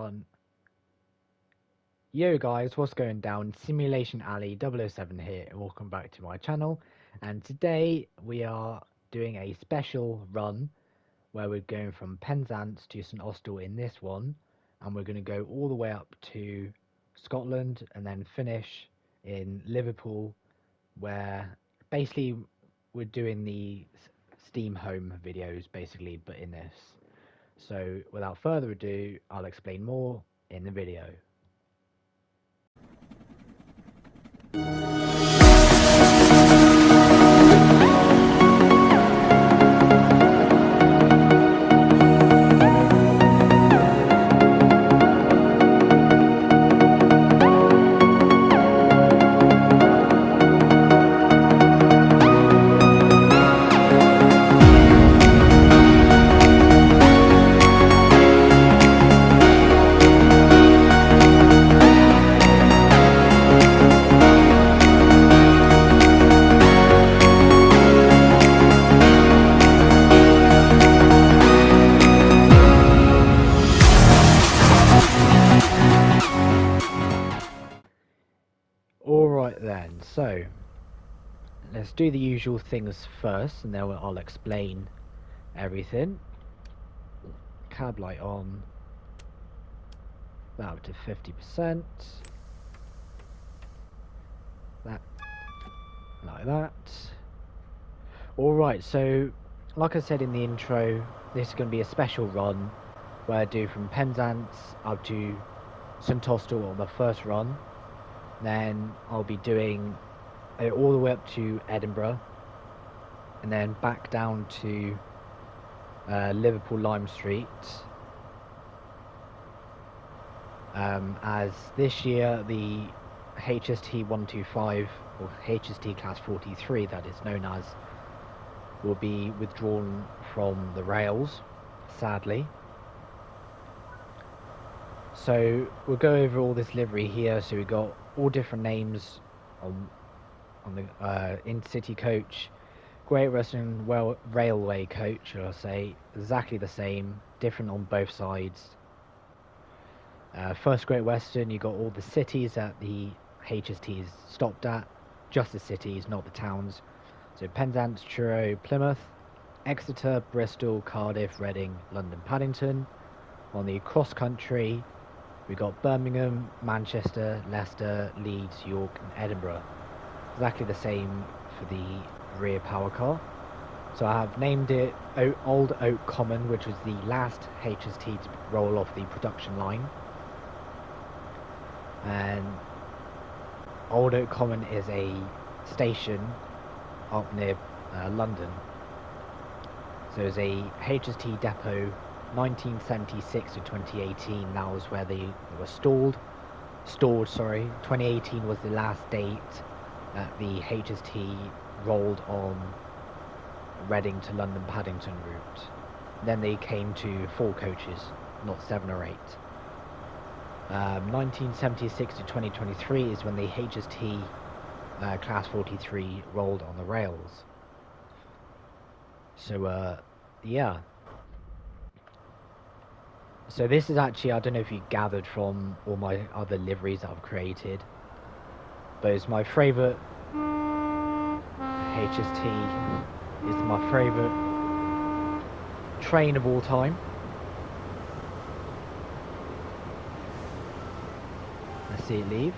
1. Yo guys, what's going down? Simulation Alley 007 here, and welcome back to my channel. And today we are doing a special run where we're going from Penzance to St Austell in this one, and we're going to go all the way up to Scotland and then finish in Liverpool, where basically we're doing the Steam Home videos basically, but in this. So without further ado, I'll explain more in the video. Alright then, so let's do the usual things first and then I'll explain everything. Cab light on, that up to 50%, that, like that. Alright, so like I said in the intro, this is going to be a special run where I do from Penzance up to St Austell on the first run. Then I'll be doing it all the way up to Edinburgh, and then back down to Liverpool Lime Street. As this year the HST 125 or HST Class 43, that is known as, will be withdrawn from the rails, sadly. So we'll go over all this livery here. So we've got all different names on the intercity coach, Great Western Railway coach, I'll say exactly the same, different on both sides. First Great Western, you got all the cities that the HSTs stopped at, just the cities, not the towns. So Penzance, Truro, Plymouth, Exeter, Bristol, Cardiff, Reading, London, Paddington. On the cross country, we got Birmingham, Manchester, Leicester, Leeds, York and Edinburgh. Exactly the same for the rear power car. So I have named it Old Oak Common, which was the last HST to roll off the production line. And Old Oak Common is a station up near London. So it's a HST depot 1976 to 2018. That was where they were stored, sorry. 2018 was the last date that the HST rolled on Reading to London Paddington route. Then they came to 4 coaches, not 7 or 8. 1976 to 2023 is when the HST Class 43 rolled on the rails. So yeah. So this is actually, I don't know if you gathered from all my other liveries that I've created, but it's my favourite HST. It's my favourite train of all time. Let's see it leave.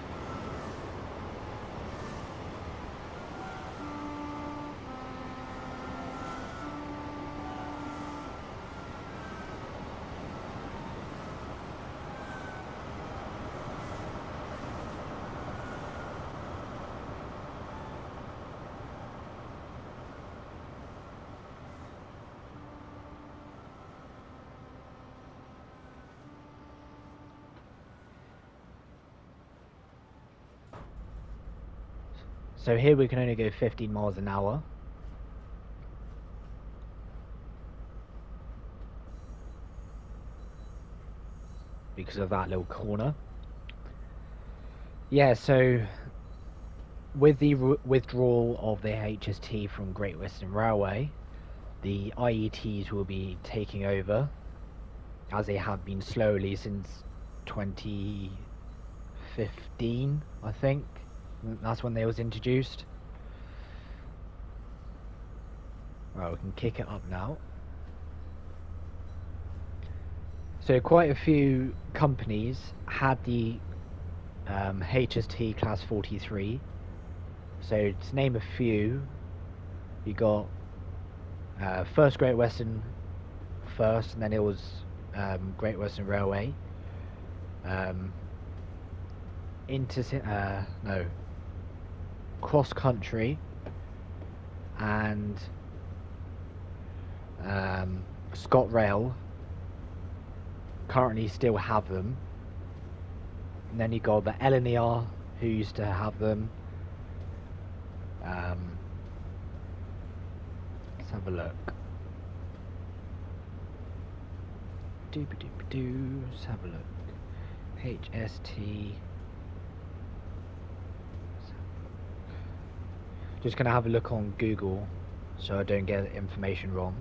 So here we can only go 15 miles an hour. Because of that little corner. Yeah, so with the withdrawal of the HST from Great Western Railway, the IETs will be taking over, as they have been slowly since 2015, I think. That's when they was introduced. Right, we can kick it up now. So quite a few companies had the HST Class 43. So to name a few, you got First Great Western first, and then it was Great Western Railway, Cross Country, and ScotRail currently still have them. And then you got the ALLI who used to have them. Let's have a look. Let's have a look. HST. Just gonna have a look on Google so I don't get the information wrong.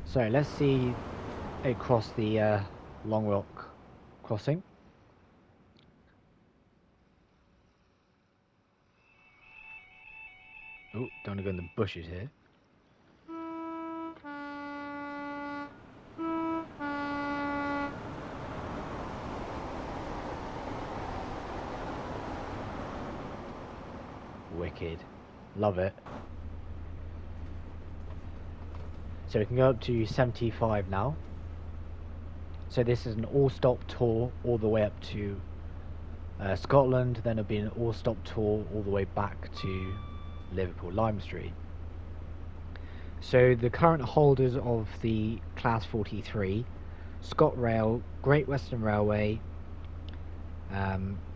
So let's see across the Long Rock crossing. Oh, don't want to go in the bushes here. Wicked. Love it. So we can go up to 75 now. So this is an all-stop tour all the way up to Scotland, then it'll be an all-stop tour all the way back to Liverpool Lime Street. So the current holders of the Class 43, ScotRail, Great Western Railway,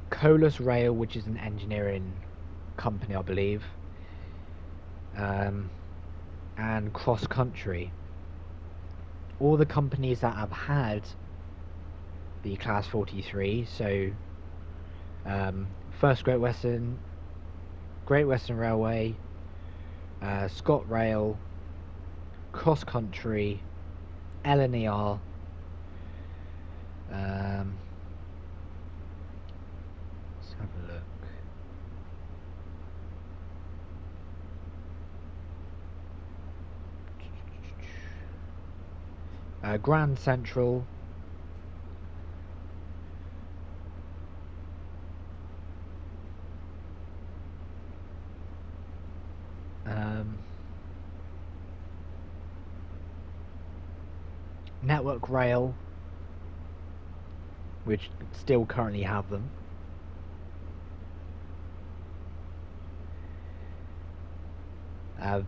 Colas Rail, which is an engineering company I believe, and Cross Country. All the companies that have had the Class 43, so First Great Western Railway, ScotRail, Cross Country, LNER, let's have a look. Grand Central, Network Rail, which still currently have them,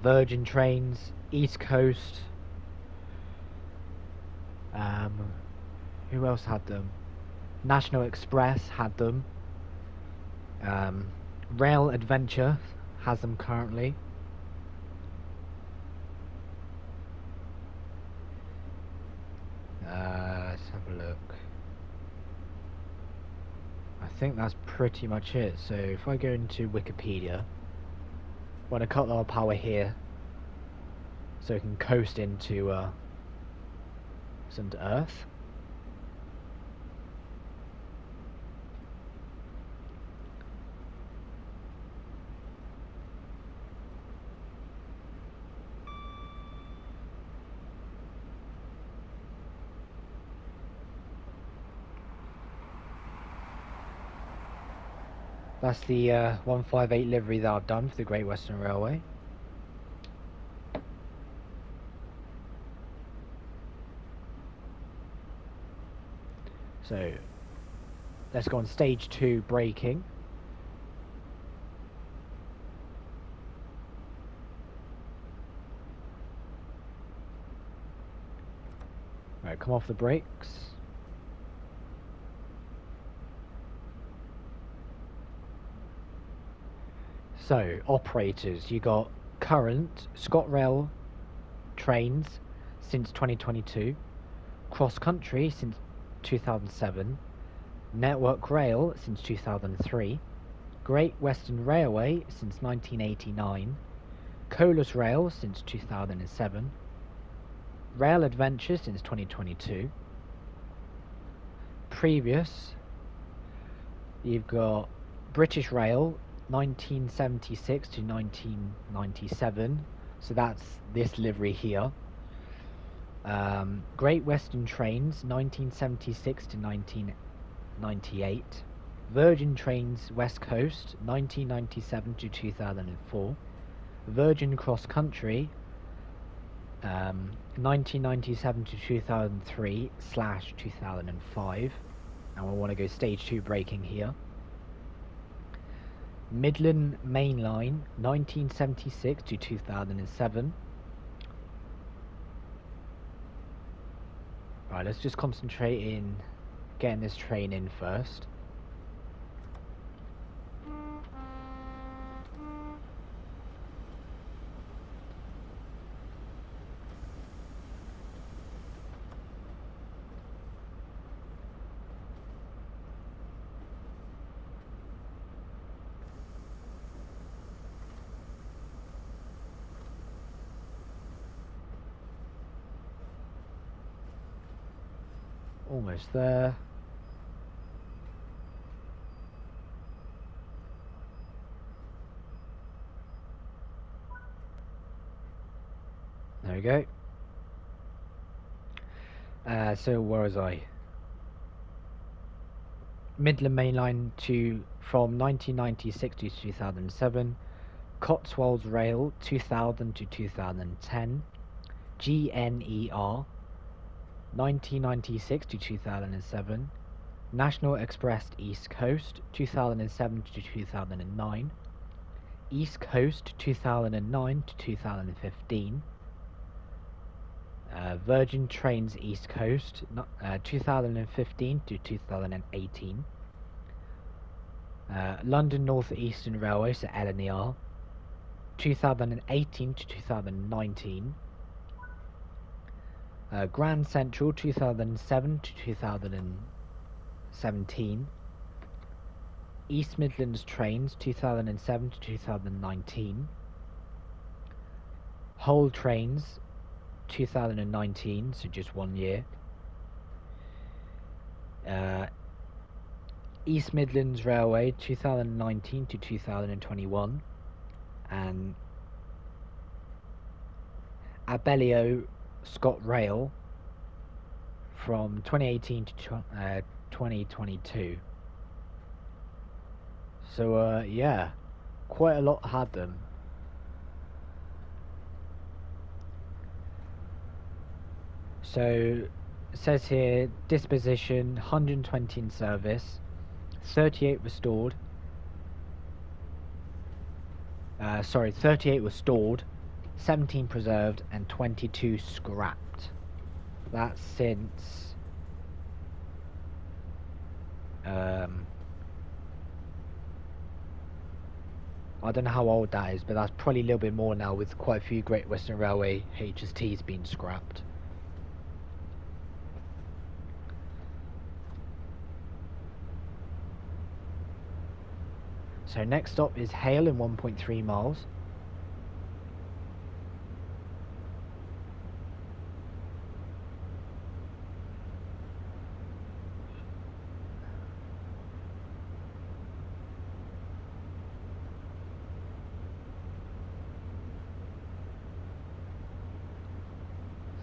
Virgin Trains, East Coast, who else had them? National Express had them, Rail Adventure has them currently. Let's have a look. I think that's pretty much it. So if I go into Wikipedia, I'm going to cut our power here so we can coast into Earth. That's the 158 livery that I've done for the Great Western Railway. So let's go on stage 2 braking. Right, come off the brakes. So, operators, you got current ScotRail trains since 2022, Cross Country since 2007, Network Rail since 2003, Great Western Railway since 1989, Colas Rail since 2007. Rail Adventure since 2022. Previous, you've got British Rail 1976 to 1997, so that's this livery here. Great Western Trains 1976 to 1998. Virgin Trains West Coast 1997 to 2004. Virgin Cross Country 1997 to 2003/2005, and we want to go stage 2 braking here. Midland Main Line 1976 to 2007. Right, let's just concentrate in getting this train in first. Almost there. There we go. So where was I? Midland Main Line from 1996 to 2007. Cotswolds Rail 2000 to 2010. GNER 1996 to 2007. National Express East Coast 2007 to 2009. East Coast 2009 to 2015. Virgin Trains East Coast 2015 to 2018. London North Eastern Railway, so LNER 2018 to 2019. Grand Central 2007 to 2017. East Midlands Trains 2007 to 2019. Hull Trains 2019, so just 1 year. East Midlands Railway 2019 to 2021, and Abellio Scott Rail from 2018 to 2022. So yeah, quite a lot had them. So it says here disposition 120 in service, 38 restored. 38 was stored, 17 preserved, and 22 scrapped. That's since I don't know how old that is, but that's probably a little bit more now, with quite a few Great Western Railway HSTs being scrapped. So next stop is Hale in 1.3 miles.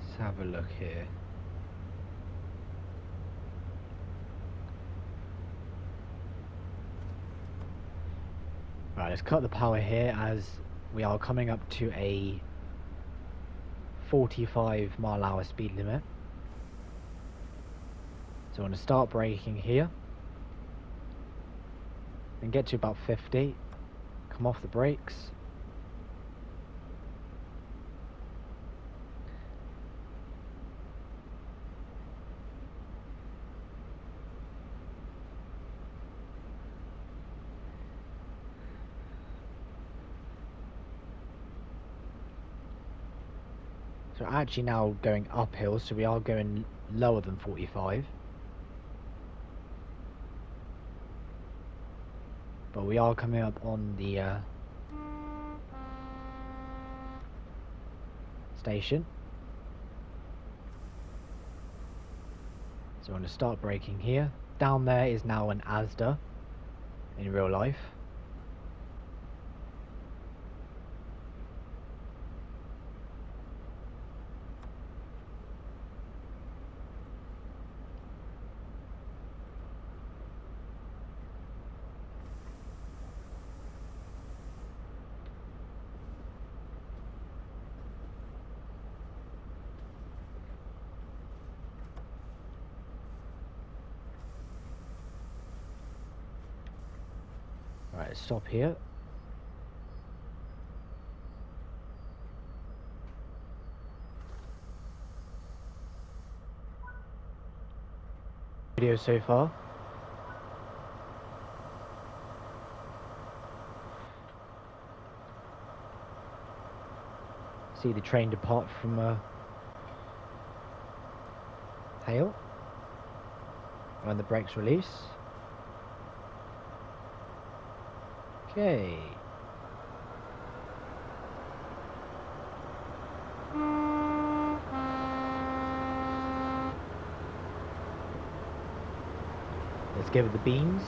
Let's have a look here. Right, let's cut the power here as we are coming up to a 45-mile-an-hour speed limit. So I'm going to start braking here, then get to about 50, come off the brakes. So we're actually now going uphill, so we are going lower than 45. But we are coming up on the station. So I'm going to start braking here. Down there is now an Asda in real life. Right, stop here. Video so far. See the train depart from Hale when the brakes release. Okay. Let's give it the beans.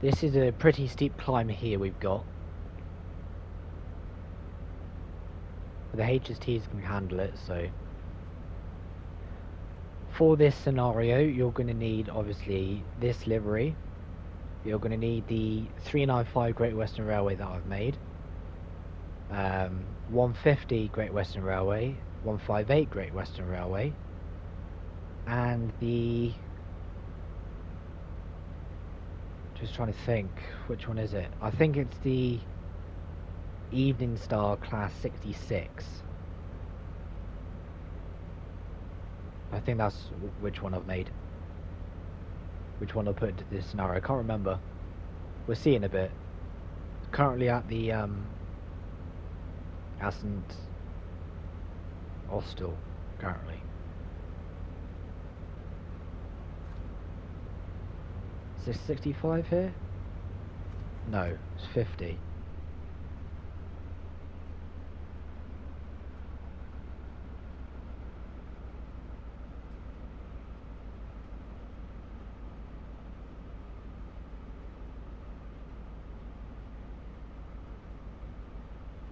This is a pretty steep climb here we've got. But the HSTs can handle it, so. For this scenario, you're going to need, obviously, this livery. You're going to need the 395 Great Western Railway that I've made. 150 Great Western Railway, 158 Great Western Railway, and the... Just trying to think, which one is it? I think it's the Evening Star Class 66. I think that's which one I've made. Which one I'll put into this scenario. I can't remember. We'll see in a bit. Currently at the St Austell currently. Is this 65 here? No, it's 50.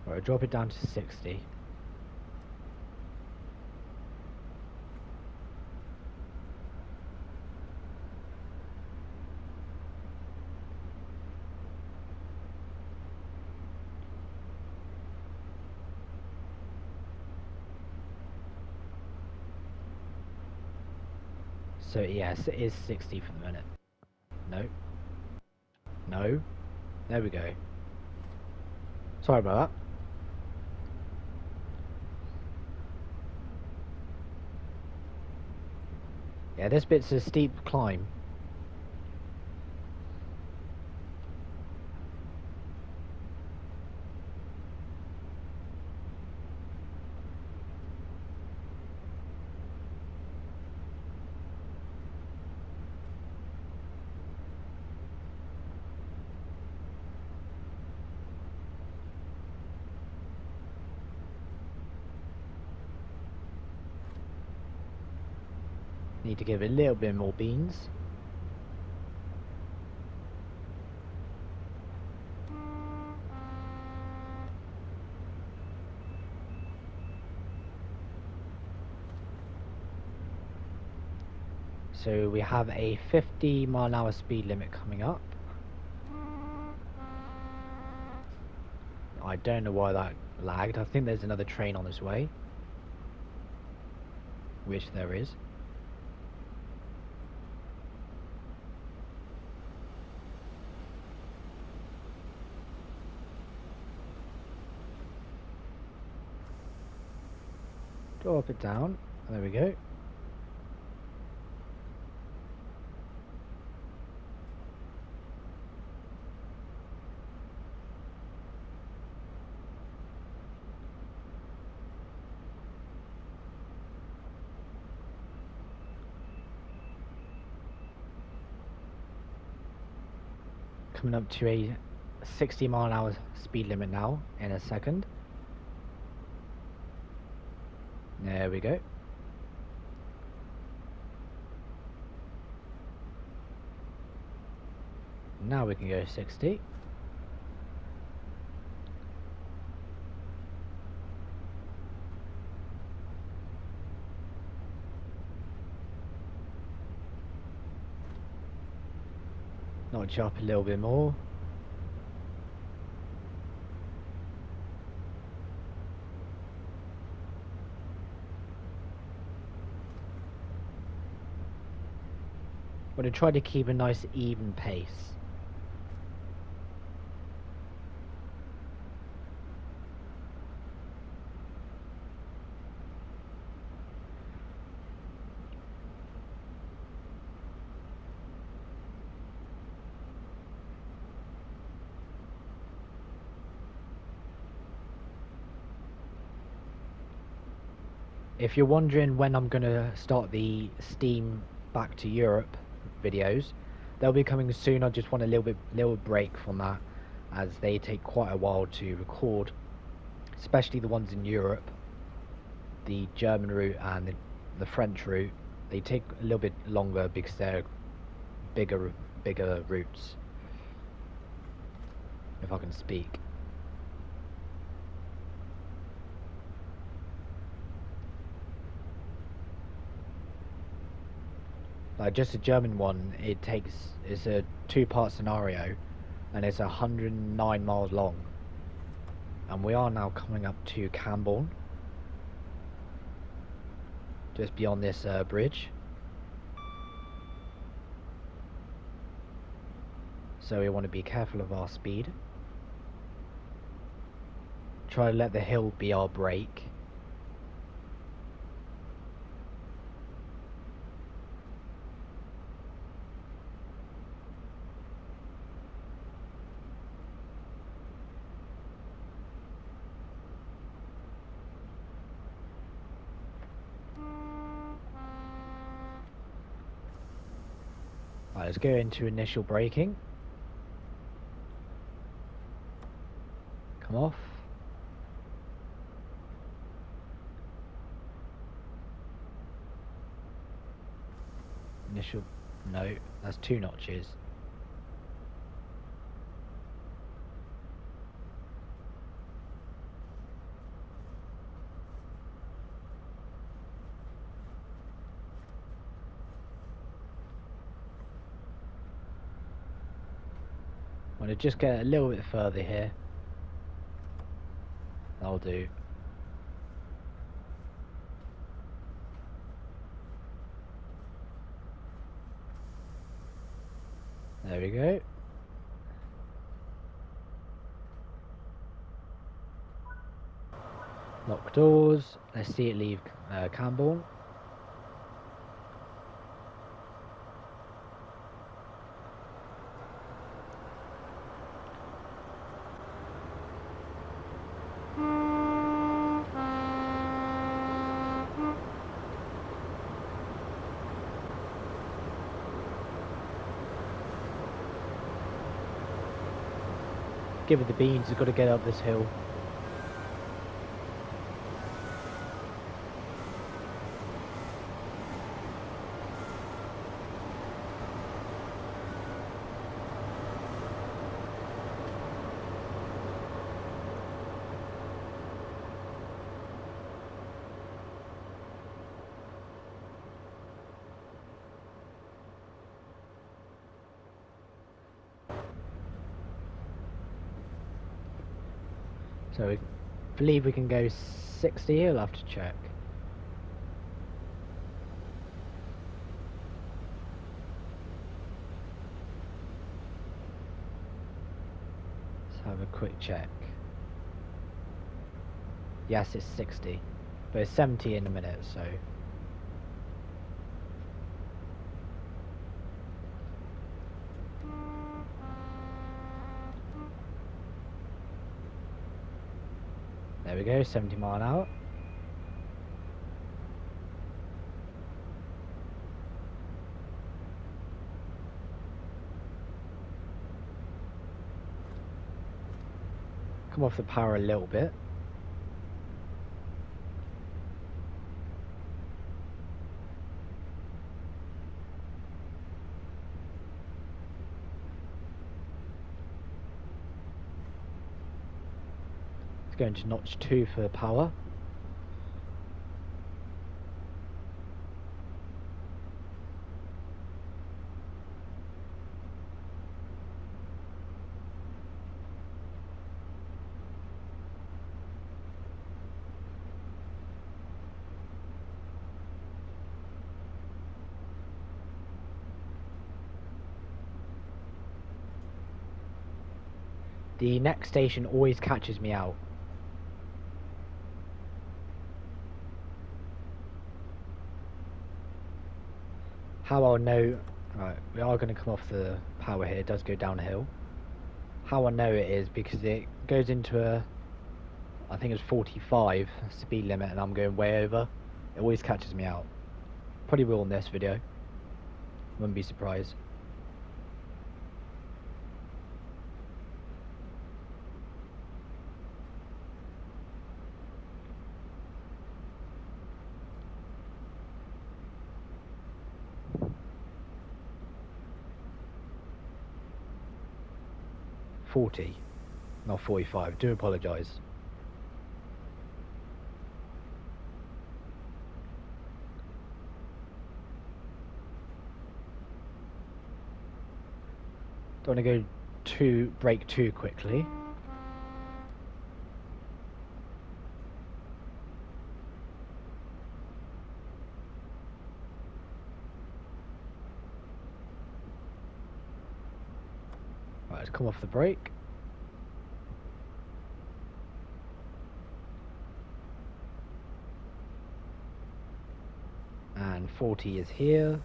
Right, drop it down to 60. So yes, it is 60 for the minute. No. No. There we go. Sorry about that. Yeah, this bit's a steep climb. Need to give it a little bit more beans. So we have a 50-mile-an-hour speed limit coming up. I don't know why that lagged. I think there's another train on its way. Which there is. Drop it down. There we go. Coming up to a 60-mile-an-hour speed limit now in a second. There we go. Now we can go 60. Notch up a little bit more. I'm going to try to keep a nice even pace. If you're wondering when I'm going to start the Steam Back to Europe videos, they'll be coming soon. I just want a little break from that, as they take quite a while to record, especially the ones in Europe. The German route and the French route, they take a little bit longer because they're bigger routes, if I can speak. Like just a German one, it's a 2-part scenario, and it's 109 miles long. And we are now coming up to Camborne, just beyond this bridge. So we want to be careful of our speed. Try to let the hill be our brake. Right, let's go into initial braking. Come off. Initial, no, that's 2 notches. I'm going to just get a little bit further here. That'll do. There we go. Lock doors. Let's see it leave Camborne. Give it the beans, we've got to get up this hill. So I believe we can go 60, I'll have to check. Let's have a quick check. Yes, it's 60. But it's 70 in a minute, so... There we go, 70 mile an hour. Come off the power a little bit. It's going to notch 2 for power. The next station always catches me out. How I'll know... Right, we are going to come off the power here, it does go downhill. How I know it is because it goes into a... I think it's 45 speed limit and I'm going way over. It always catches me out. Probably will in this video. Wouldn't be surprised. .40, not 45. Do apologise. Don't want to go brake too quickly. Right, let's come off the brake. And 40 is here.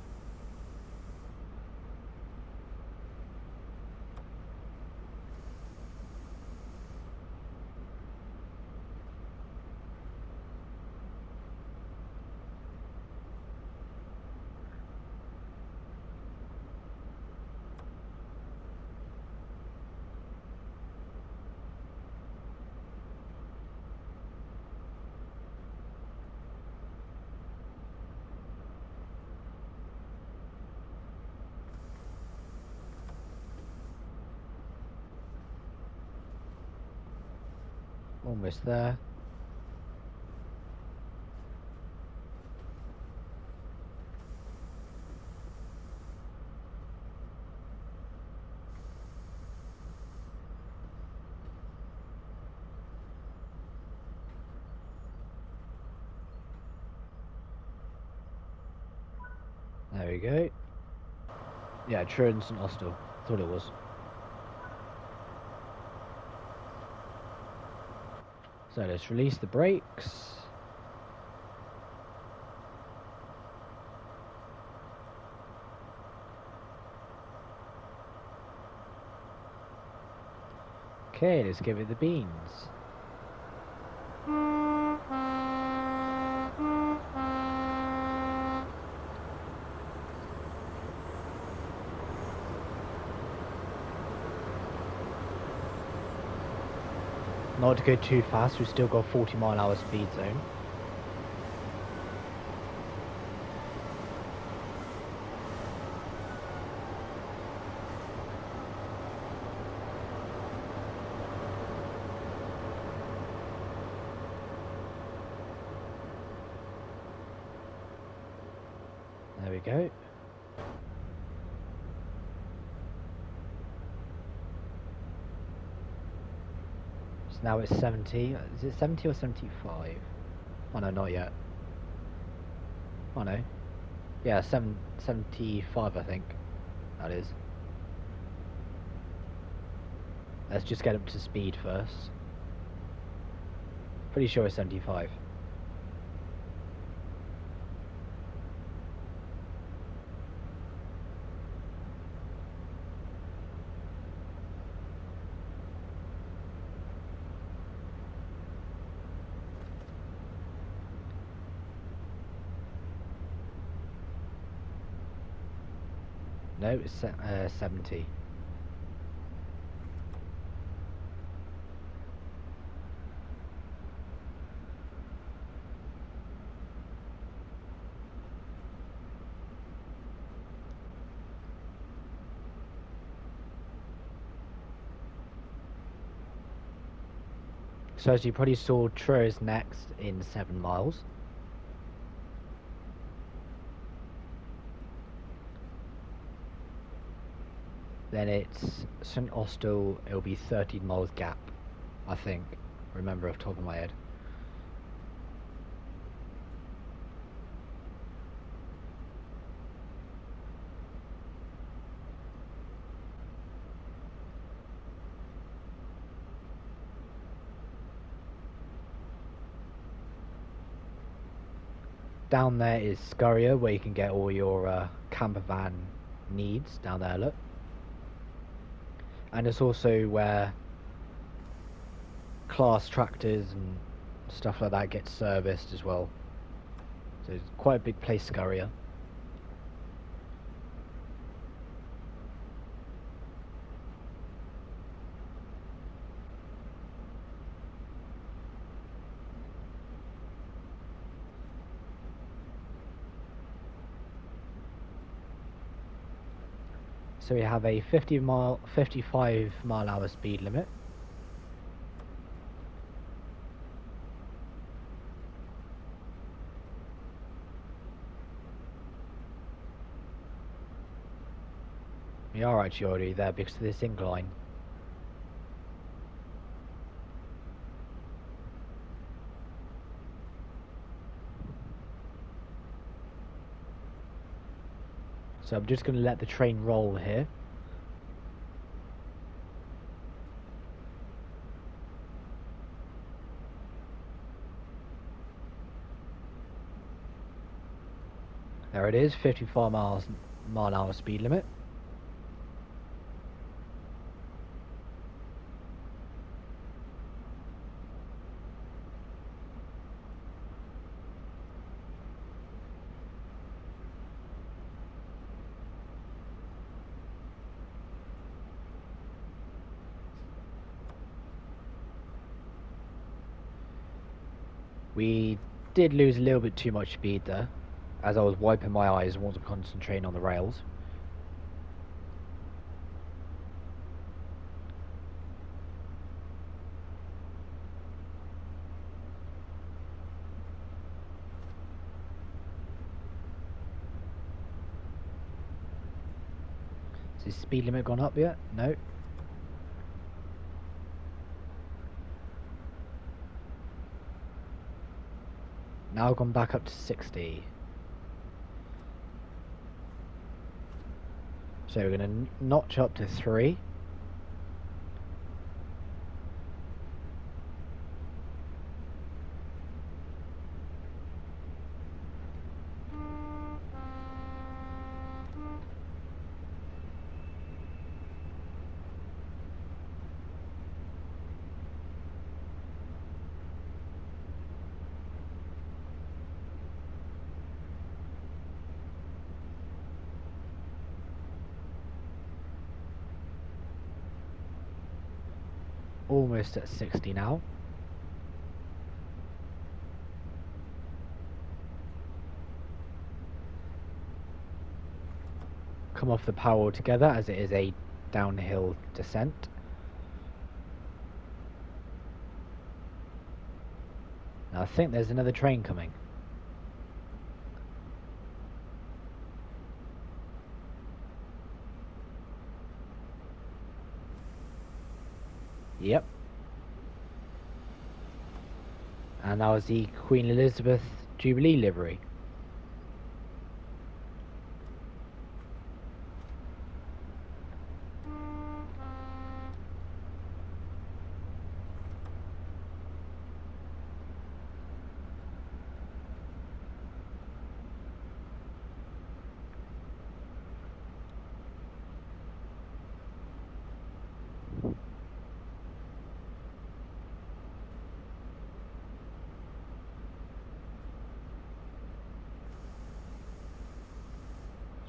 Almost there. There we go. Yeah, true in St Austell. Thought it was. So let's release the brakes. Okay, let's give it the beans. Not to go too fast, we've still got 40 mile an hour speed zone. There we go. So now it's 70. Is it 70 or 75? Oh no, not yet. Oh no. Yeah, 75 I think. That is. Let's just get up to speed first. Pretty sure it's 75. No, it's 70. So as you probably saw, Truro is next in 7 miles. Then it's St Austell, it'll be 13 miles gap, I think. Remember off the top of my head. Down there is Scurrier, where you can get all your camper van needs down there, look. And it's also where Class tractors and stuff like that get serviced as well. So it's quite a big place, Scurrier. So we have a 55 mile hour speed limit. We are actually already there because of this incline. So I'm just going to let the train roll here. There it is, 55 mile an hour speed limit. We did lose a little bit too much speed there, as I was wiping my eyes and wasn't concentrating on the rails. Has the speed limit gone up yet? No. Now gone back up to 60. So we're going to notch up to 3. Almost at 60 now. Come off the power altogether as it is a downhill descent. Now I think there's another train coming. Yep. And that was the Queen Elizabeth Jubilee livery.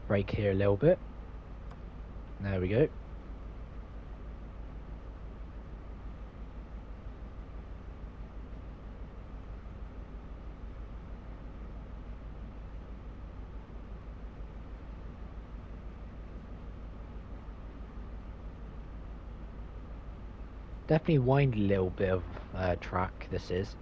Brake here a little bit. There we go. Definitely windy little bit of track this is.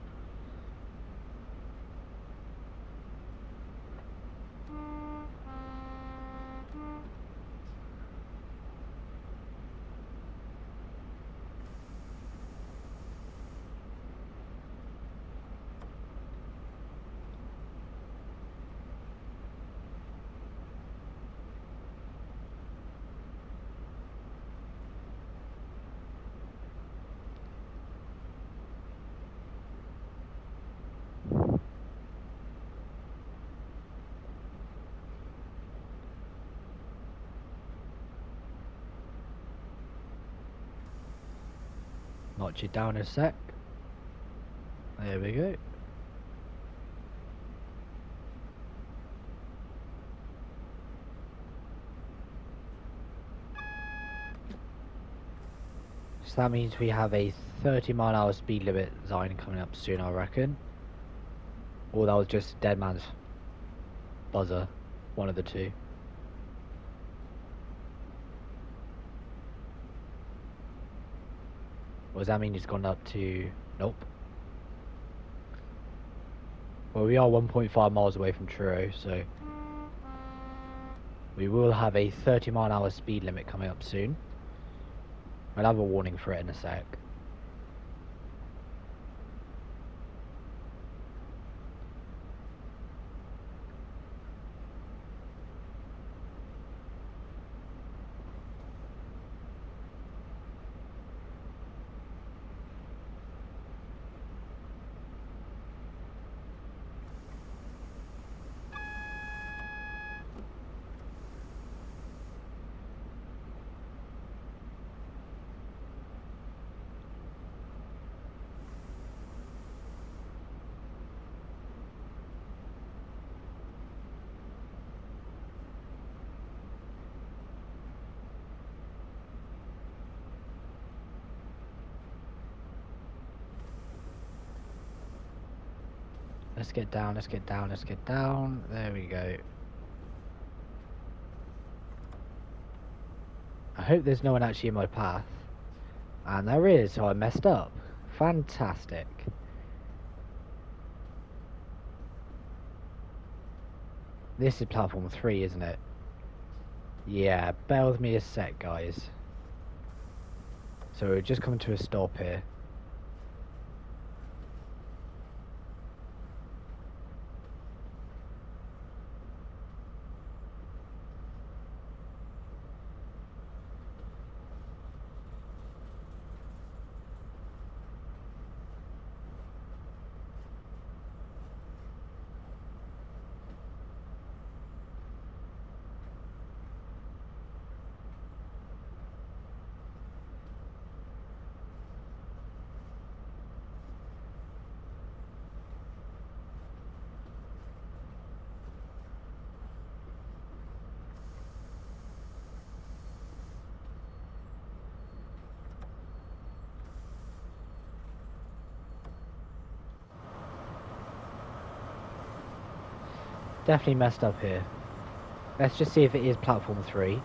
Notch it down a sec. There we go. So that means we have a 30-mile-an-hour speed limit sign coming up soon, I reckon. Or that was just dead man's buzzer. One of the two. Or does that mean it's gone up to... Nope. Well, we are 1.5 miles away from Truro, so... we will have a 30-mile-an-hour speed limit coming up soon. I'll have a warning for it in a sec. Let's get down, let's get down, let's get down. There we go. I hope there's no one actually in my path. And there is, so I messed up. Fantastic. This is platform 3, isn't it? Yeah, bear with me a sec, guys. So we're just coming to a stop here. Definitely messed up here. Let's just see if it is platform 3.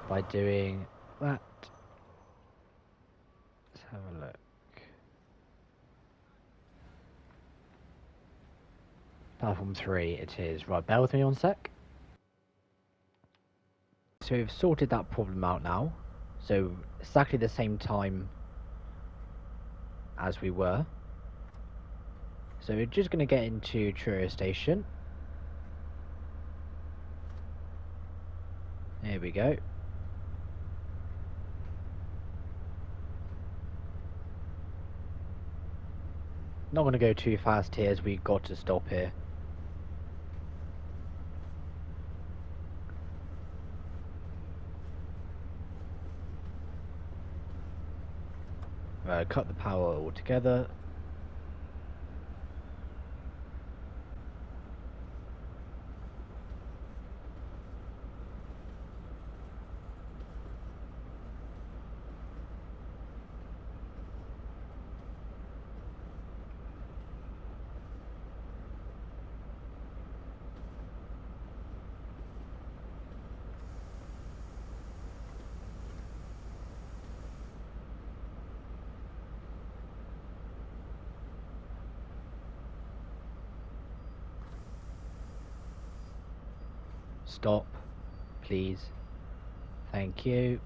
By doing that. Let's have a look. Platform 3 it is. Right, bear with me one sec. So we've sorted that problem out now. So exactly the same time as we were. So we're just going to get into Truro Station. There we go. Not going to go too fast here as we've got to stop here. cut the power altogether. Stop, please. Thank you.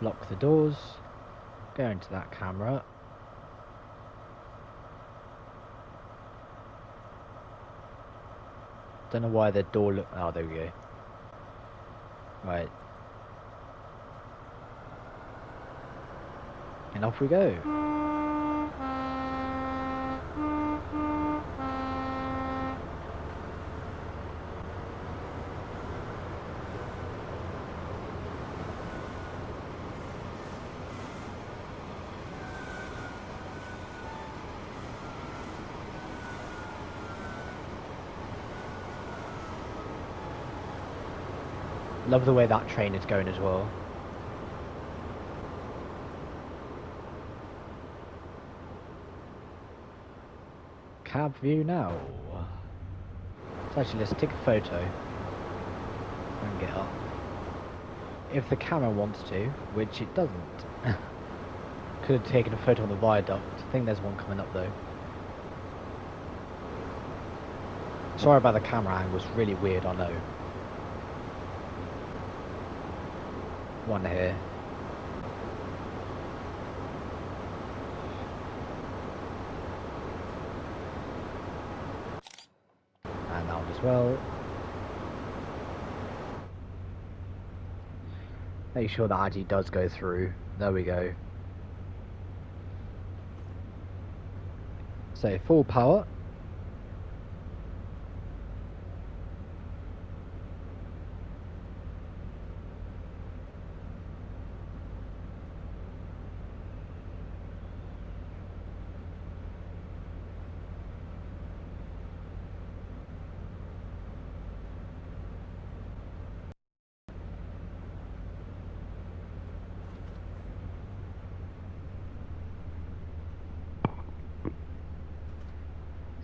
Lock the doors. Go into that camera. Don't know why the door look. Oh, there we go. Right. And off we go. Love the way that train is going as well. Cab view now. So actually, let's take a photo and get up. If the camera wants to, which it doesn't. Could have taken a photo on the viaduct. I think there's one coming up though. Sorry about the camera angle, it's really weird, I know. One here. And that one as well. Make sure that actually does go through. There we go. So full power.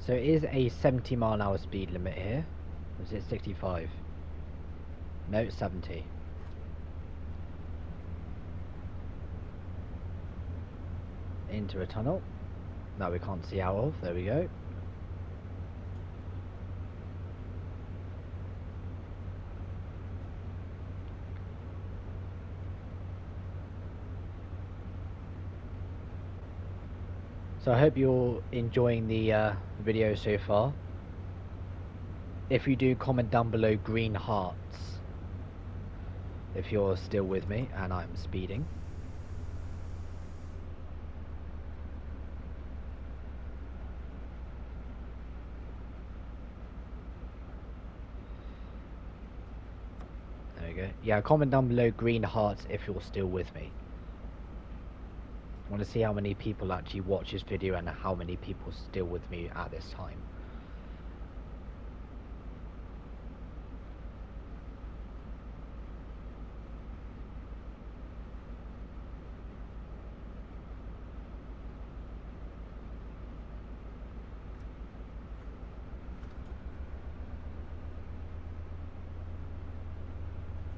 So it is a 70-mile-an-hour speed limit here. Or is it 65? No, it's 70. Into a tunnel that we can't see out of. There we go. So I hope you're enjoying the video so far. If you do, comment down below green hearts if you're still with me and I'm speeding. There we go. Yeah, comment down below green hearts if you're still with me. I want to see how many people actually watch this video and how many people are still with me at this time.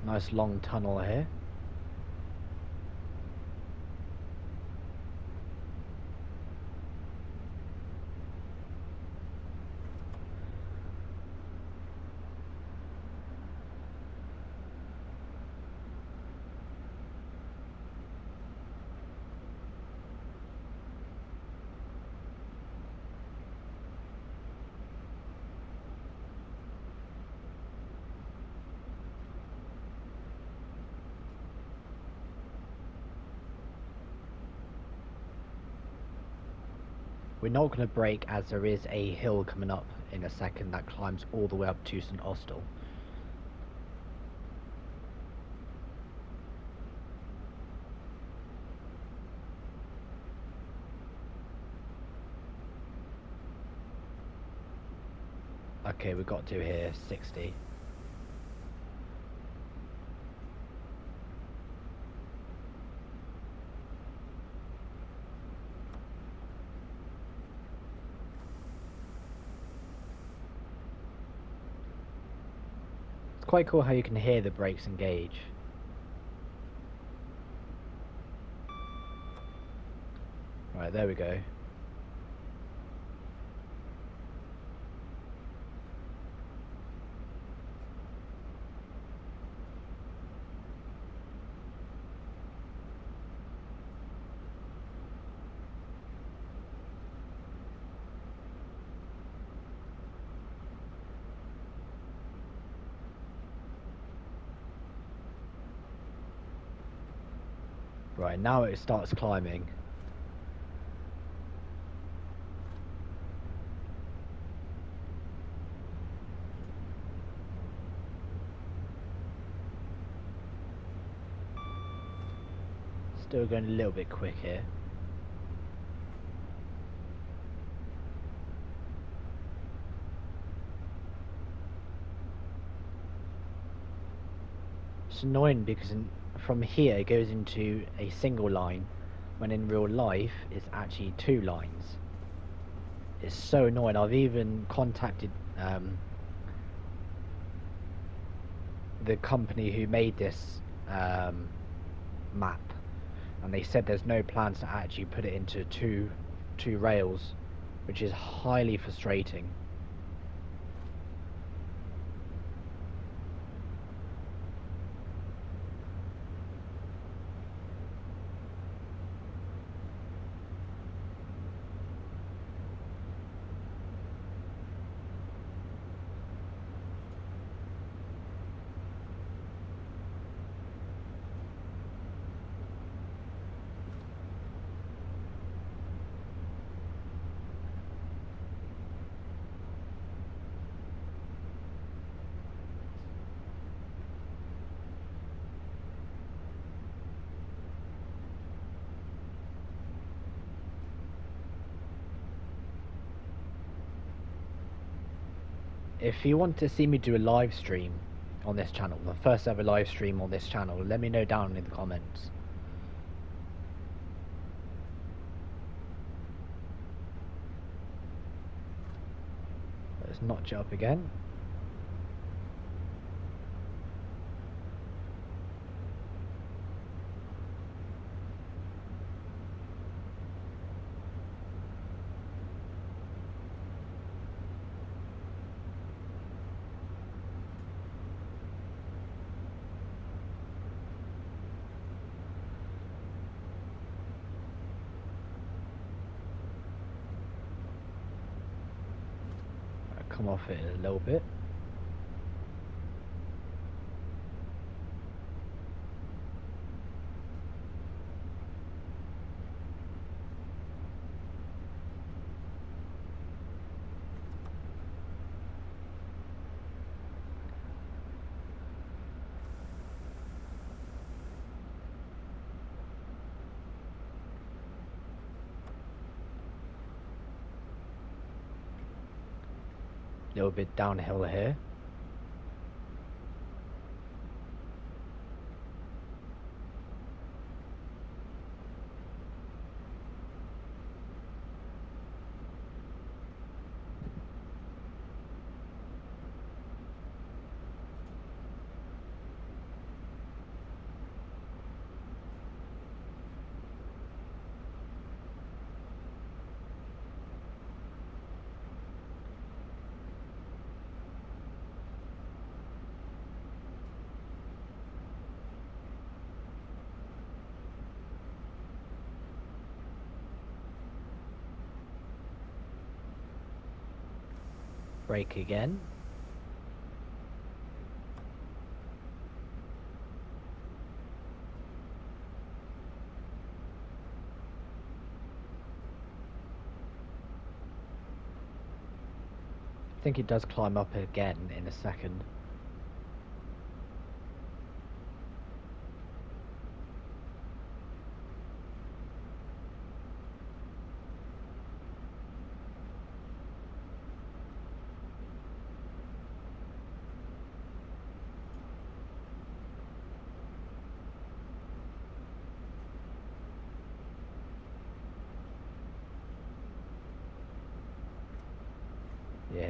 Nice long tunnel here. We're not going to brake as there is a hill coming up in a second that climbs all the way up to St Austell. Okay, we've got to here, 60. It's quite cool how you can hear the brakes engage. Right, there we go. Right, now it starts climbing. Still going a little bit quick here. It's annoying because from here it goes into a single line, when in real life it's actually 2 lines. It's so annoying. I've even contacted the company who made this map, and they said there's no plans to actually put it into two rails, which is highly frustrating. If you want to see me do a live stream on this channel, the first ever live stream on this channel, let me know down in the comments. Let's notch it up again. Come off it a little bit. Little bit downhill here. Brake again. I think it does climb up again in a second.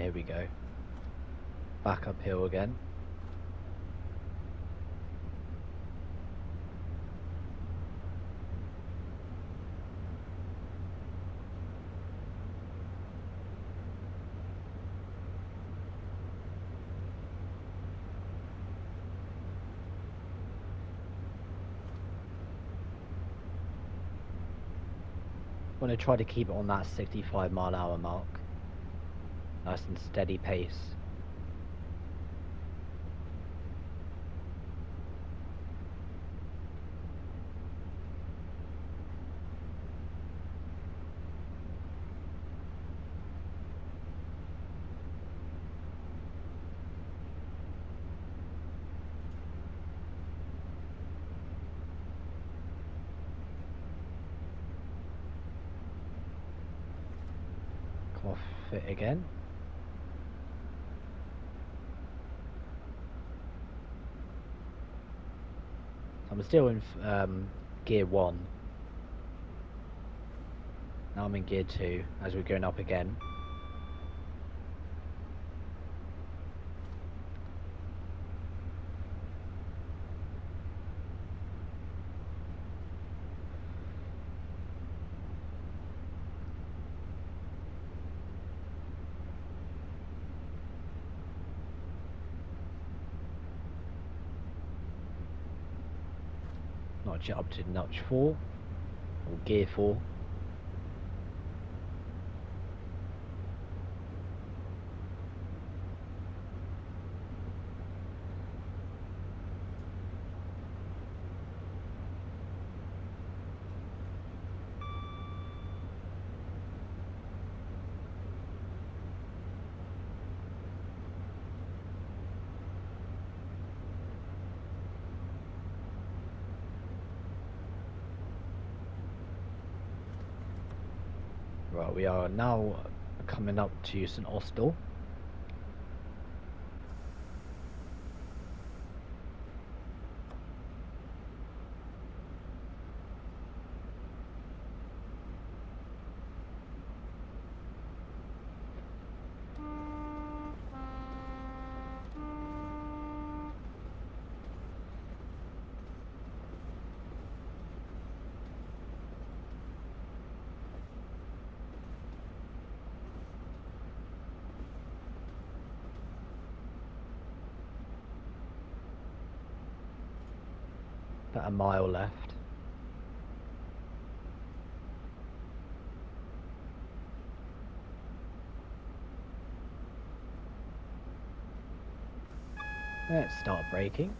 here we go. Back uphill again. I'm going to try to keep it on that 65-mile-an-hour mark. Nice and steady pace. Come off it again. I'm still in gear 1. Now I'm in gear 2 as we're going up again. Notch it up to notch 4 or gear 4. Right, we are now coming up to St Austell. About a mile left. Let's start braking.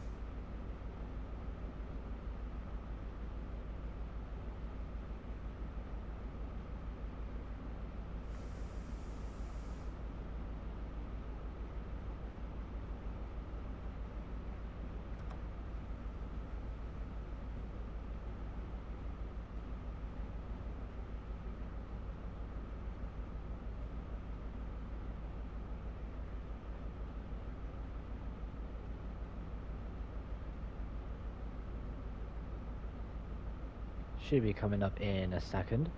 Should be coming up in a second.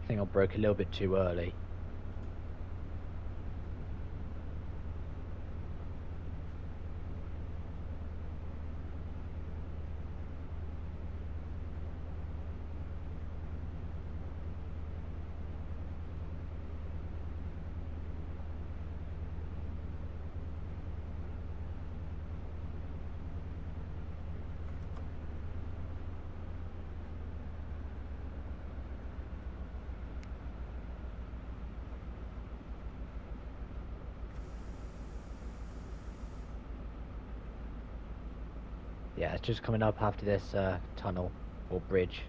I think I broke a little bit too early. Yeah, it's just coming up after this tunnel or bridge.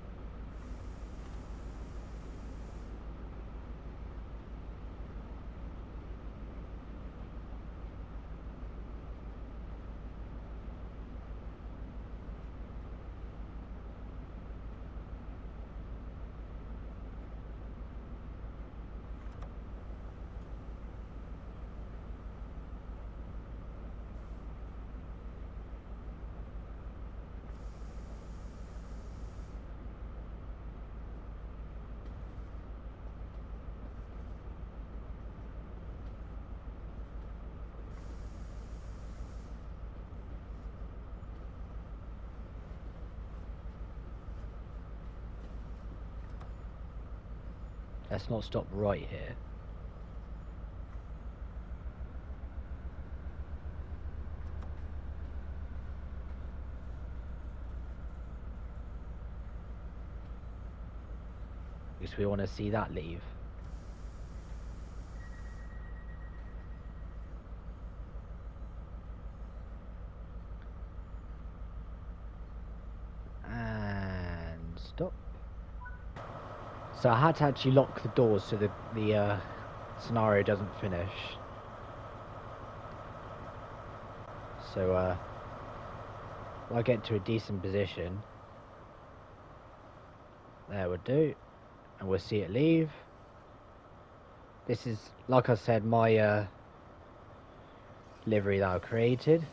Let's not stop right here. Because we want to see that leave. And stop. So I had to actually lock the doors so the scenario doesn't finish. So I get to a decent position. There we do. And we'll see it leave. This is, like I said, my livery that I created.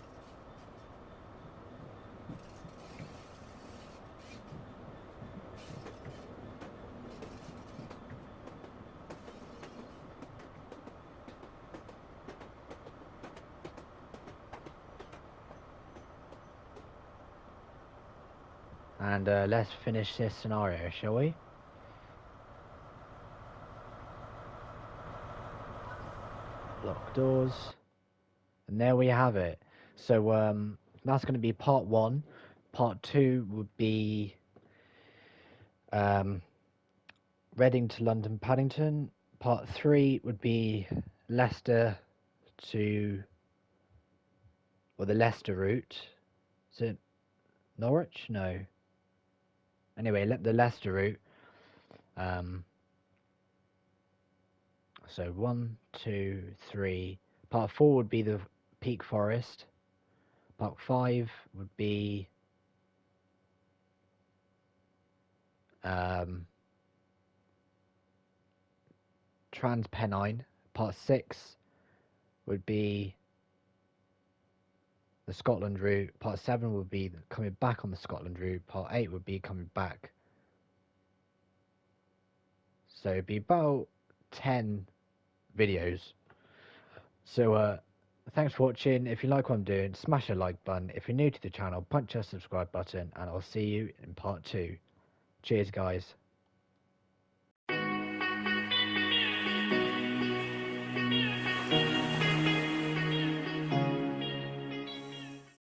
And let's finish this scenario, shall we? Lock doors. And there we have it. So that's going to be part 1. Part 2 would be Reading to London Paddington. Part 3 would be Leicester to, or the Leicester route. Is it Norwich? No. Anyway, the Leicester route. So 1, 2, 3. Part 4 would be the Peak Forest. Part 5 would be Transpennine. Part 6 would be the Scotland route. Part 7 would be coming back on the Scotland route. Part 8 would be coming back. So it'd be about 10 videos. So thanks for watching. If you like what I'm doing, smash a like button. If you're new to the channel, punch that subscribe button, and I'll see you in part 2. Cheers, guys.